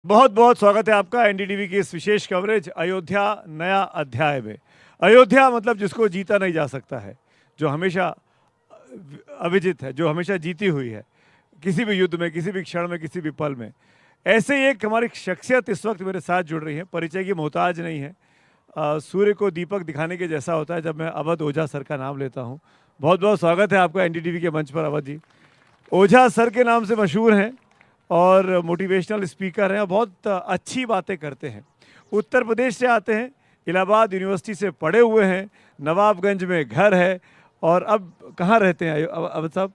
बहुत बहुत स्वागत है आपका एनडीटीवी की इस विशेष कवरेज अयोध्या नया अध्याय में। अयोध्या मतलब जिसको जीता नहीं जा सकता है, जो हमेशा अविजित है, जो हमेशा जीती हुई है किसी भी युद्ध में, किसी भी क्षण में, किसी भी पल में। ऐसे ही एक हमारी शख्सियत इस वक्त मेरे साथ जुड़ रही है, परिचय की मोहताज नहीं है। सूर्य को दीपक दिखाने के जैसा होता है जब मैं अवध ओझा सर का नाम लेता हूँ। बहुत बहुत स्वागत है आपका एनडीटीवी के मंच पर अवध जी। ओझा सर के नाम से मशहूर हैं और मोटिवेशनल स्पीकर हैं, बहुत अच्छी बातें करते हैं। उत्तर प्रदेश से आते हैं, इलाहाबाद यूनिवर्सिटी से पढ़े हुए हैं, नवाबगंज में घर है। और अब कहाँ रहते हैं अवध साहब?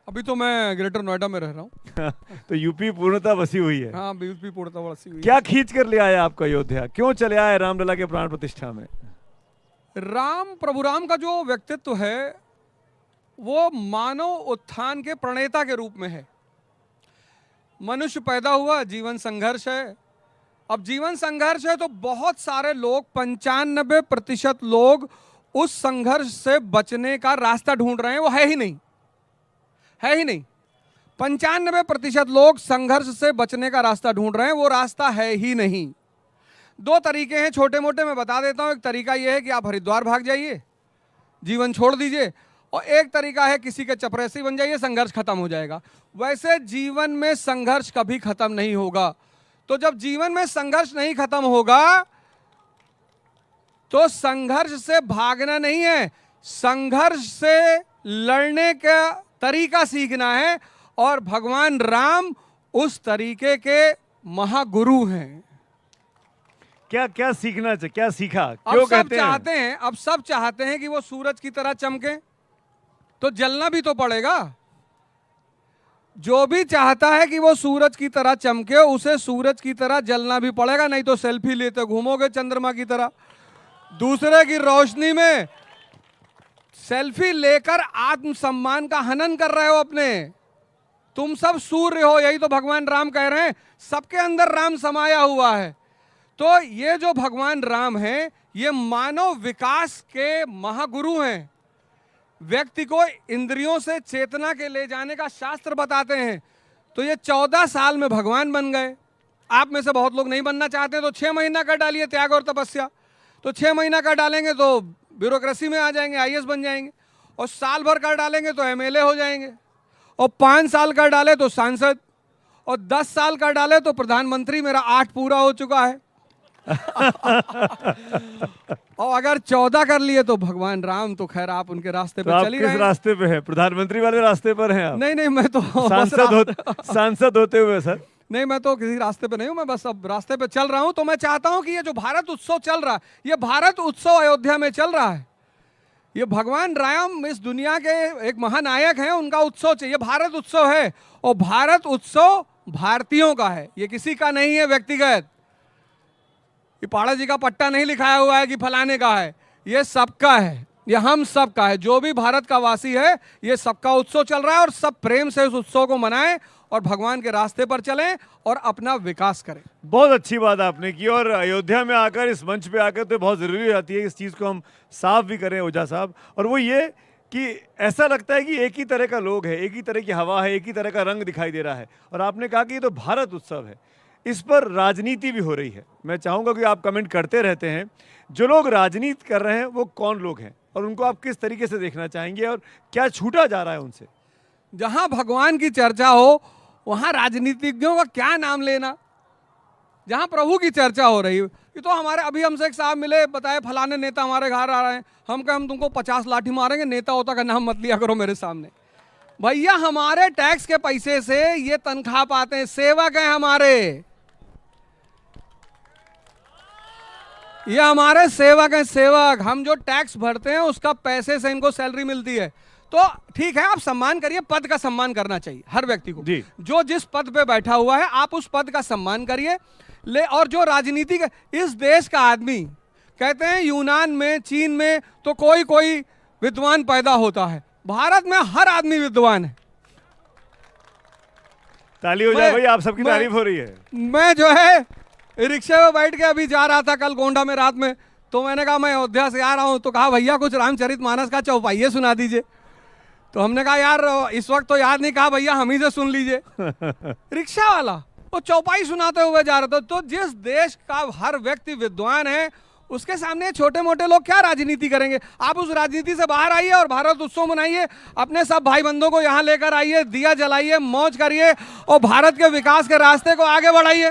अभी तो मैं ग्रेटर नोएडा में रह रहा हूँ। तो यूपी पूर्णतः बसी हुई है। हाँ, यूपी पूर्णतः बसी हुई। क्या खींच कर ले आया आपका अयोध्या? क्यों चले आए रामलला के प्राण प्रतिष्ठा में? प्रभु राम का जो व्यक्तित्व है वो मानव उत्थान के प्रणेता के रूप में है। मनुष्य पैदा हुआ, जीवन संघर्ष है। अब जीवन संघर्ष है तो बहुत सारे लोग, 95% लोग उस संघर्ष से बचने का रास्ता ढूंढ रहे हैं। वो है ही नहीं, है ही नहीं। 95% लोग संघर्ष से बचने का रास्ता ढूंढ रहे हैं, वो रास्ता है ही नहीं। दो तरीके हैं, छोटे मोटे मैं बता देता हूं। एक तरीका यह है कि आप हरिद्वार भाग जाइए, जीवन छोड़ दीजिए। और एक तरीका है किसी के चपरासी बन जाइए, संघर्ष खत्म हो जाएगा। वैसे जीवन में संघर्ष कभी खत्म नहीं होगा। तो जब जीवन में संघर्ष नहीं खत्म होगा तो संघर्ष से भागना नहीं है, संघर्ष से लड़ने का तरीका सीखना है। और भगवान राम उस तरीके के महागुरु हैं। क्या क्या सीखना चाहिए? क्या सीखा? अब क्यों सब कहते चाहते हैं? हैं, अब सब चाहते हैं कि वो सूरज की तरह चमके, तो जलना भी तो पड़ेगा। जो भी चाहता है कि वो सूरज की तरह चमके, उसे सूरज की तरह जलना भी पड़ेगा, नहीं तो सेल्फी लेते घूमोगे चंद्रमा की तरह। दूसरे की रोशनी में सेल्फी लेकर आत्मसम्मान का हनन कर रहे हो अपने। तुम सब सूर्य हो, यही तो भगवान राम कह रहे हैं। सबके अंदर राम समाया हुआ है। तो ये जो भगवान राम हैं, ये मानव विकास के महागुरु हैं। व्यक्ति को इंद्रियों से चेतना के ले जाने का शास्त्र बताते हैं। तो ये 14 साल में भगवान बन गए। आप में से बहुत लोग नहीं बनना चाहते हैं, तो 6 महीना कर डालिए त्याग और तपस्या। तो 6 महीना कर डालेंगे तो ब्यूरोक्रेसी में आ जाएंगे, आईएएस बन जाएंगे। और साल भर कर डालेंगे तो एमएलए हो जाएंगे। और 5 साल कर डाले तो सांसद। और 10 साल कर डाले तो प्रधानमंत्री। मेरा 8 पूरा हो चुका है। और अगर 14 कर लिए तो भगवान राम, तो खैर आप उनके रास्ते पे चल ही रहे हैं। रास्ते पे है? प्रधानमंत्री वाले रास्ते पर हैं आप? नहीं नहीं, मैं तो सांसद होते हुए सर? नहीं, मैं तो किसी रास्ते पे नहीं हूं, मैं बस अब रास्ते पे चल रहा हूं। तो मैं चाहता हूं कि ये जो भारत उत्सव चल रहा है, ये भारत उत्सव अयोध्या में चल रहा है। ये भगवान राम इस दुनिया के एक महानायक हैं, उनका उत्सव चाहिए। भारत उत्सव है और भारत उत्सव भारतीयों का है, ये किसी का नहीं है व्यक्तिगत। ये पाड़ा जी का पट्टा नहीं लिखाया हुआ है कि फलाने का है, ये सबका है, ये हम सबका है। जो भी भारत का वासी है, ये सबका उत्सव चल रहा है। और सब प्रेम से उस उत्सव को मनाएं और भगवान के रास्ते पर चलें और अपना विकास करें। बहुत अच्छी बात आपने की। और अयोध्या में आकर, इस मंच पे आकर तो बहुत ज़रूरी हो जाती है इस चीज़ को हम साफ भी करें ओझा साहब। और वो ये कि ऐसा लगता है कि एक ही तरह का लोग है, एक ही तरह की हवा है, एक ही तरह का रंग दिखाई दे रहा है। और आपने कहा कि ये तो भारत उत्सव है, इस पर राजनीति भी हो रही है। मैं चाहूँगा कि आप कमेंट करते रहते हैं, जो लोग राजनीति कर रहे हैं वो कौन लोग हैं और उनको आप किस तरीके से देखना चाहेंगे और क्या छूटा जा रहा है उनसे? जहां भगवान की चर्चा हो वहां राजनीतिज्ञों का क्या नाम लेना। जहां प्रभु की चर्चा हो रही है, ये तो हमारे अभी हमसे एक साहब मिले, बताए फलाने नेता हमारे घर आ रहे हैं। हम कहे हम तुमको 50 लाठी मारेंगे, नेता होता का नाम मत लिया करो मेरे सामने। भैया, हमारे टैक्स के पैसे से ये तनख्वाह पाते हैं, सेवक हैं हमारे, ये हमारे सेवक हैं, सेवक। हम जो टैक्स भरते हैं उसका पैसे से इनको सैलरी मिलती है। तो ठीक है, आप सम्मान करिए, पद का सम्मान करना चाहिए हर व्यक्ति को। जो जिस पद पे बैठा हुआ है आप उस पद का सम्मान करिए। और जो राजनीति का, इस देश का आदमी, कहते हैं यूनान में, चीन में तो कोई कोई विद्वान पैदा होता है, भारत में हर आदमी विद्वान है। ताली हो जाए भाई, आप सबकी तारीफ हो रही है। मैं जो है रिक्शे में बैठ के अभी जा रहा था कल गोंडा में रात में, तो मैंने कहा मैं अयोध्या से आ रहा हूं, तो कहा भैया कुछ रामचरितमानस का चौपाइये सुना दीजिए। तो हमने कहा यार इस वक्त तो याद नहीं, कहा भैया हम ही से सुन लीजिए। रिक्शा वाला वो चौपाई सुनाते हुए जा रहे थे। तो जिस देश का हर व्यक्ति विद्वान है उसके सामने छोटे मोटे लोग क्या राजनीति करेंगे। आप उस राजनीति से बाहर आइए और भारत उत्सव मनाइए, अपने सब भाई बंधुओं को यहाँ लेकर आइए, दिया जलाइए, मौज करिए और भारत के विकास के रास्ते को आगे बढ़ाइए।